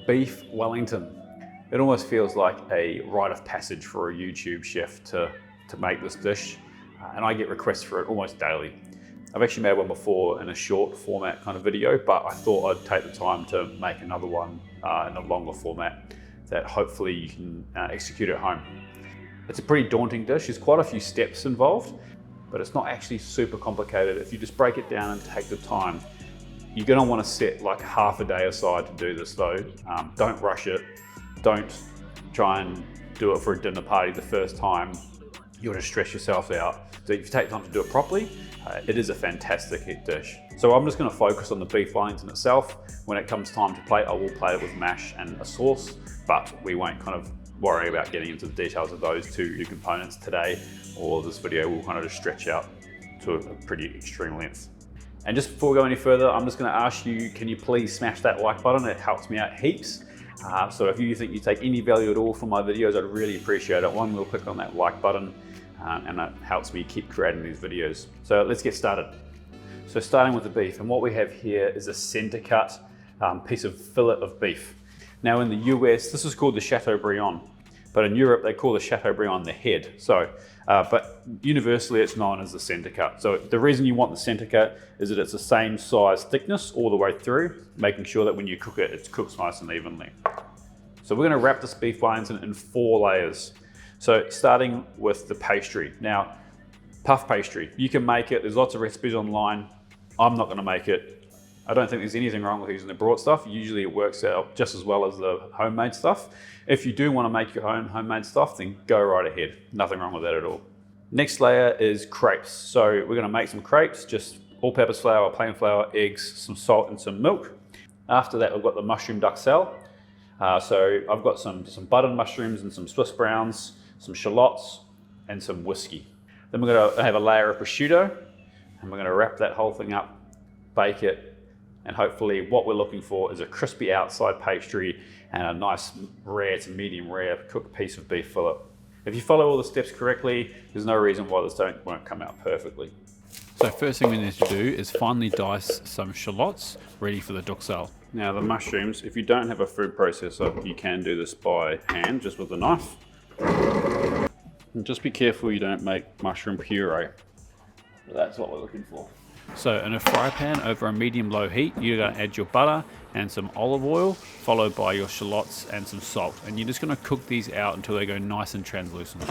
Beef Wellington. It almost feels like a rite of passage for a YouTube chef to make this dish, and I get requests for it almost daily. I've actually made one before in a short format kind of video, but I thought I'd take the time to make another one in a longer format that hopefully you can execute at home. It's a pretty daunting dish. There's quite a few steps involved, but it's not actually super complicated. If you just break it down and take the time, you're gonna wanna set like half a day aside to do this though. Don't rush it. Don't try and do it for a dinner party the first time. You'll just stress yourself out. So if you take time to do it properly, it is a fantastic dish. So I'm just gonna focus on the beef Wellington itself. When it comes time to plate, I will plate it with mash and a sauce, but we won't kind of worry about getting into the details of those two components today, or this video will kind of just stretch out to a pretty extreme length. And just before we go any further, I'm just gonna ask you, can you please smash that like button? It helps me out heaps. So if you think you take any value at all from my videos, I'd really appreciate it. One little click on that like button, and that helps me keep creating these videos. So let's get started. So starting with the beef, and what we have here is a center cut piece of fillet of beef. Now in the US, this is called the Chateaubriand, but in Europe they call the Chateaubriand the head. So, but universally it's known as the center cut. So the reason you want the center cut is that it's the same size thickness all the way through, making sure that when you cook it, it cooks nice and evenly. So we're gonna wrap this beef Wellington in 4 layers. So starting with the pastry. Now, puff pastry, you can make it, there's lots of recipes online. I'm not gonna make it. I don't think there's anything wrong with using the bought stuff. Usually it works out just as well as the homemade stuff. If you do wanna make your own homemade stuff, then go right ahead. Nothing wrong with that at all. Next layer is crepes. So we're gonna make some crepes, just all-purpose flour, plain flour, eggs, some salt and some milk. After that, we've got the mushroom duxelle. So I've got some button mushrooms and some Swiss browns, some shallots, and some whiskey. Then we're gonna have a layer of prosciutto, and we're gonna wrap that whole thing up, bake it, and hopefully what we're looking for is a crispy outside pastry and a nice rare to medium rare cooked piece of beef fillet. If you follow all the steps correctly, there's no reason why this won't come out perfectly. So first thing we need to do is finely dice some shallots ready for the duxelle. Now the mushrooms, if you don't have a food processor, you can do this by hand, just with a knife. And just be careful you don't make mushroom puree. That's what we're looking for. So in a fry pan over a medium-low heat, you're going to add your butter and some olive oil, followed by your shallots and some salt. And you're just going to cook these out until they go nice and translucent.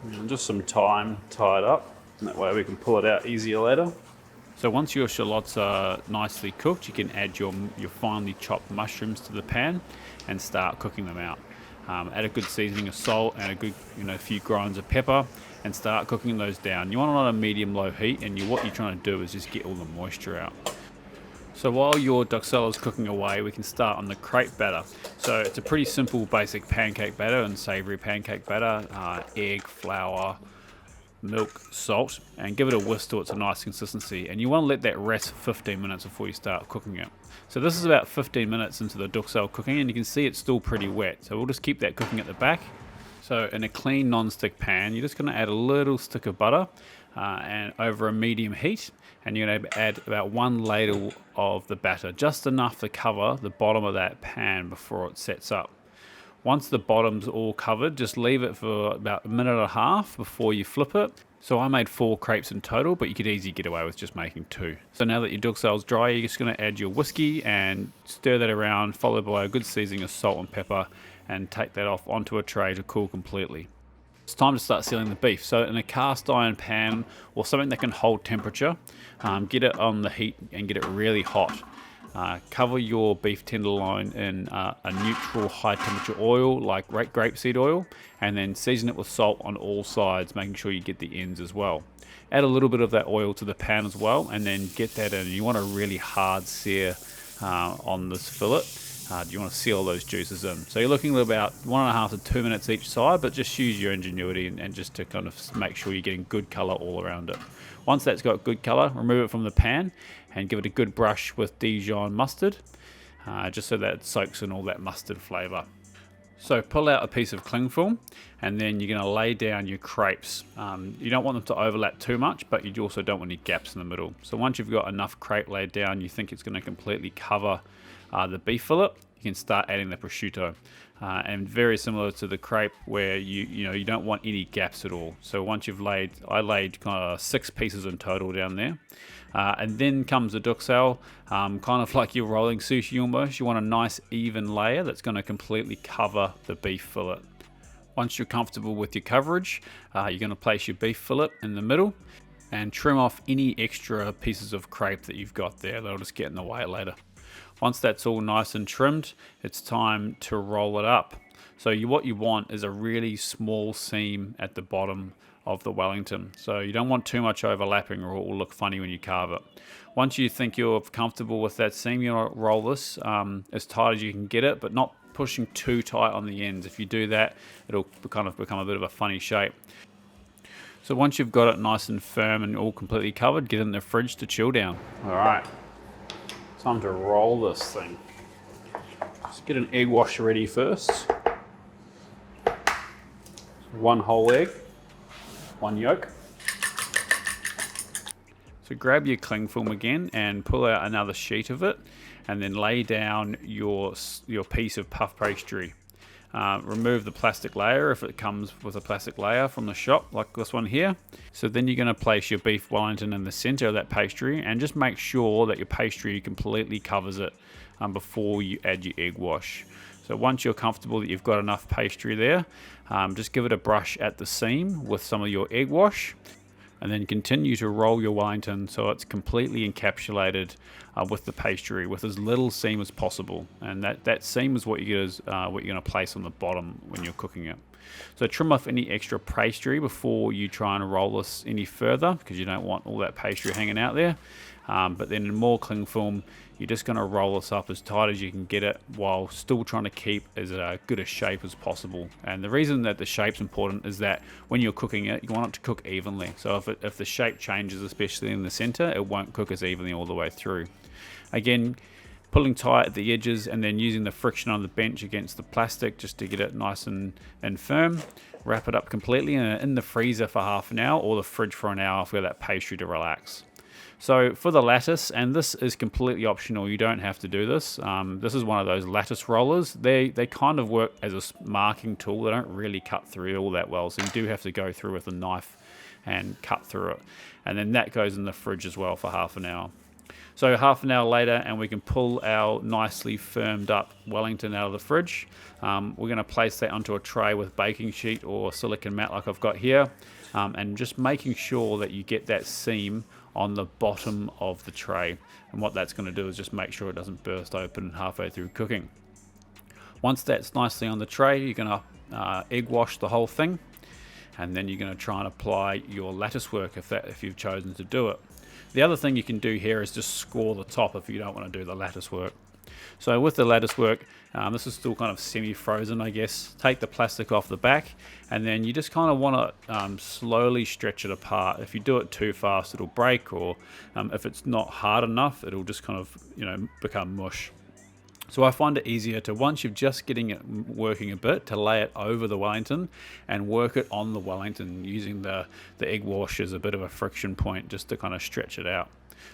And just some thyme tied up, and that way we can pull it out easier later. So once your shallots are nicely cooked, you can add your finely chopped mushrooms to the pan and start cooking them out. Add a good seasoning of salt and a good few grinds of pepper and start cooking those down. You want it on a medium-low heat, and what you're trying to do is just get all the moisture out. So while your duxelle is cooking away, we can start on the crepe batter. So it's a pretty simple basic pancake batter and savoury pancake batter, egg, flour, milk, salt, and give it a whisk till it's a nice consistency. And you want to let that rest for 15 minutes before you start cooking it. So this is about 15 minutes into the duxelle cooking, and you can see it's still pretty wet. So we'll just keep that cooking at the back. So in a clean non-stick pan, you're just going to add a little stick of butter and over a medium heat, and you're going to add about 1 ladle of the batter, just enough to cover the bottom of that pan before it sets up. Once the bottom's all covered, just leave it for about 1.5 minutes before you flip it. So I made 4 crepes in total, but you could easily get away with just making 2. So now that your duxelle's dry, you're just going to add your whiskey and stir that around, followed by a good seasoning of salt and pepper, and take that off onto a tray to cool completely. It's time to start sealing the beef. So in a cast iron pan or something that can hold temperature, get it on the heat and get it really hot. Cover your beef tenderloin in a neutral high temperature oil like grapeseed oil, and then season it with salt on all sides, making sure you get the ends as well. Add a little bit of that oil to the pan as well, and then get that in. You want a really hard sear on this fillet. You want to seal those juices in. So you're looking at about 1.5 to 2 minutes each side, but just use your ingenuity and just to kind of make sure you're getting good color all around it. Once that's got good color, remove it from the pan and give it a good brush with Dijon mustard, just so that it soaks in all that mustard flavor. So pull out a piece of cling film, and then you're going to lay down your crepes. You don't want them to overlap too much, but you also don't want any gaps in the middle. So once you've got enough crepe laid down, you think it's going to completely cover the beef fillet, you can start adding the prosciutto. And very similar to the crepe, where you don't want any gaps at all. So once you've I laid kind of 6 pieces in total down there. And then comes the duxelle, kind of like you're rolling sushi almost. You want a nice even layer that's going to completely cover the beef fillet. Once you're comfortable with your coverage, you're going to place your beef fillet in the middle and trim off any extra pieces of crepe that you've got there. They'll just get in the way later. Once that's all nice and trimmed, it's time to roll it up. So what you want is a really small seam at the bottom of the Wellington. So you don't want too much overlapping or it will look funny when you carve it. Once you think you're comfortable with that seam, you want to roll this as tight as you can get it, but not pushing too tight on the ends. If you do that, it'll kind of become a bit of a funny shape. So once you've got it nice and firm and all completely covered, get it in the fridge to chill down. All right. Time to roll this thing. Just get an egg wash ready first. 1 whole egg, 1 yolk. So grab your cling film again and pull out another sheet of it, and then lay down your piece of puff pastry. Remove the plastic layer if it comes with a plastic layer from the shop, like this one here. So then you're going to place your beef Wellington in the center of that pastry, and just make sure that your pastry completely covers it before you add your egg wash. So once you're comfortable that you've got enough pastry there, just give it a brush at the seam with some of your egg wash, and then continue to roll your Wellington so it's completely encapsulated with the pastry, with as little seam as possible. And that seam is what you're going to place on the bottom when you're cooking it. So trim off any extra pastry before you try and roll this any further, because you don't want all that pastry hanging out there. But then in more cling film, you're just going to roll this up as tight as you can get it, while still trying to keep as good a shape as possible. And the reason that the shape's important is that when you're cooking it, you want it to cook evenly. So if the shape changes, especially in the center, it won't cook as evenly all the way through. Again, pulling tight at the edges and then using the friction on the bench against the plastic just to get it nice and firm. Wrap it up completely in the freezer for half an hour, or the fridge for an hour for that pastry to relax. So for the lattice, and this is completely optional, you don't have to do this. This is one of those lattice rollers. They kind of work as a marking tool. They don't really cut through all that well, so you do have to go through with a knife and cut through it. And then that goes in the fridge as well for half an hour. So half an hour later, and we can pull our nicely firmed up Wellington out of the fridge. We're going to place that onto a tray with baking sheet or silicone mat like I've got here, and just making sure that you get that seam on the bottom of the tray. And what that's going to do is just make sure it doesn't burst open halfway through cooking. Once that's nicely on the tray, you're going to egg wash the whole thing, and then you're going to try and apply your lattice work if you've chosen to do it. The other thing you can do here is just score the top if you don't want to do the lattice work. So with the lattice work, this is still kind of semi-frozen, I guess. Take the plastic off the back, and then you just kind of want to slowly stretch it apart. If you do it too fast, it'll break, or if it's not hard enough, it'll just kind of become mush. So I find it easier to, once you're just getting it working a bit, to lay it over the Wellington and work it on the Wellington, using the egg wash as a bit of a friction point just to kind of stretch it out.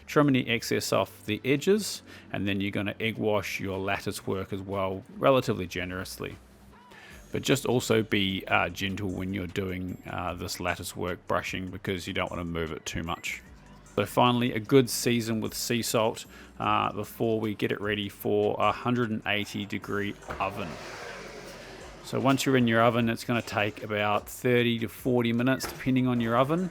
Trim any excess off the edges, and then you're going to egg wash your lattice work as well, relatively generously. But just also be gentle when you're doing this lattice work brushing, because you don't want to move it too much. So finally, a good season with sea salt before we get it ready for a 180 degree oven. So once you're in your oven, it's going to take about 30 to 40 minutes depending on your oven.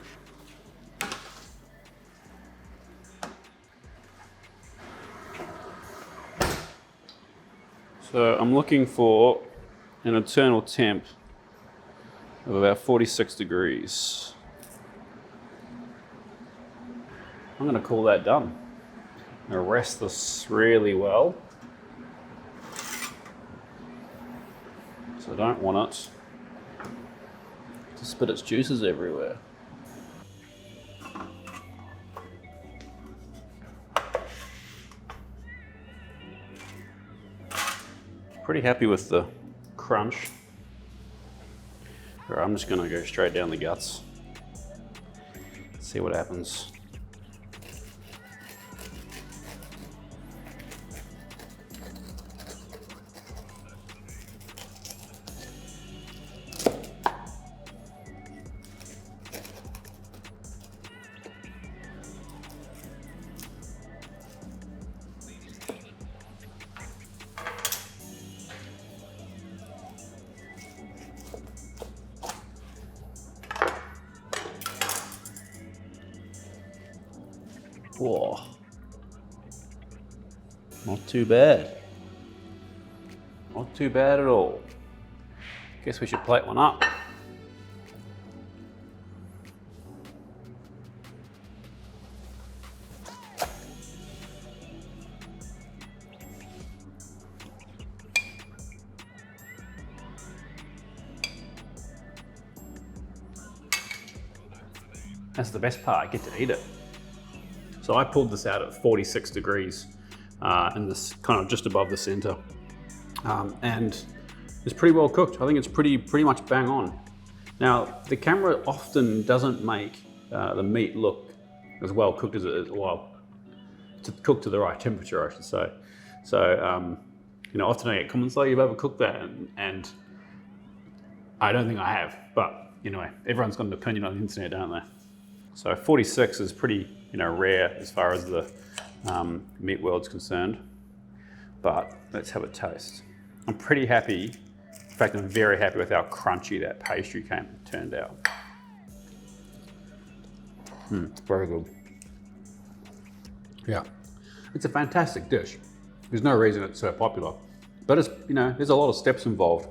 So I'm looking for an internal temp of about 46 degrees. I'm going to call that done. I'm going to rest this really well. So I don't want it to spit its juices everywhere. Pretty happy with the crunch. I'm just going to go straight down the guts. See what happens. Whoa. Not too bad. Not too bad at all. Guess we should plate one up. That's the best part, I get to eat it. So I pulled this out at 46 degrees and this kind of just above the center. And it's pretty well cooked. I think it's pretty much bang on. Now, the camera often doesn't make the meat look as well cooked as it is, well, to cook to the right temperature, I should say. So, you know, often I get comments like, you've overcooked that, and I don't think I have, but anyway, everyone's got an opinion on the internet, don't they? So 46 is pretty, you know, rare as far as the meat world's concerned, but let's have a taste. I'm pretty happy, in fact, I'm very happy with how crunchy that pastry turned out. Very good. Yeah, it's a fantastic dish. There's no reason it's so popular, but it's, you know, there's a lot of steps involved.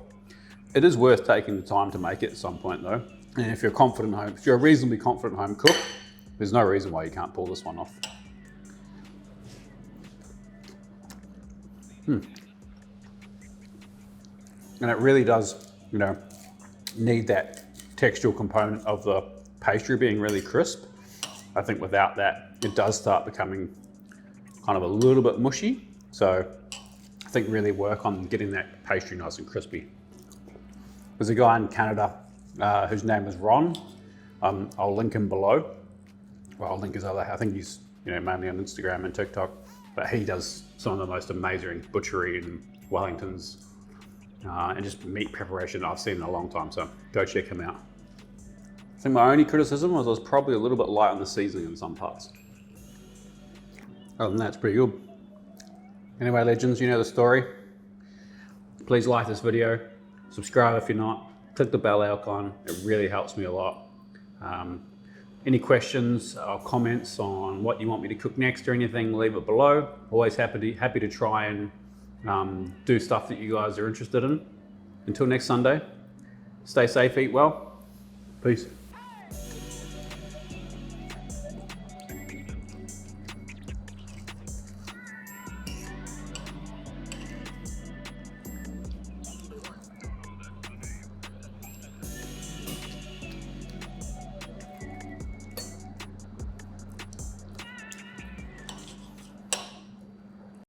It is worth taking the time to make it at some point though. And if you're confident home, if you're a reasonably confident home cook, there's no reason why you can't pull this one off. And it really does, you know, need that textural component of the pastry being really crisp. I think without that, it does start becoming kind of a little bit mushy. So I think really work on getting that pastry nice and crispy. There's a guy in Canada whose name is Ron. I'll link him below. Well, I'll link his other, I think he's, you know, mainly on Instagram and TikTok, but he does some of the most amazing butchery in Wellingtons and just meat preparation I've seen in a long time, so go check him out. I think my only criticism was I was probably a little bit light on the seasoning in some parts. Other than that, it's pretty good. Anyway, legends, you know the story. Please like this video, subscribe if you're not, click the bell icon, it really helps me a lot. Any questions or comments on what you want me to cook next or anything, leave it below. Always happy to try and do stuff that you guys are interested in. Until next Sunday, stay safe, eat well. Peace.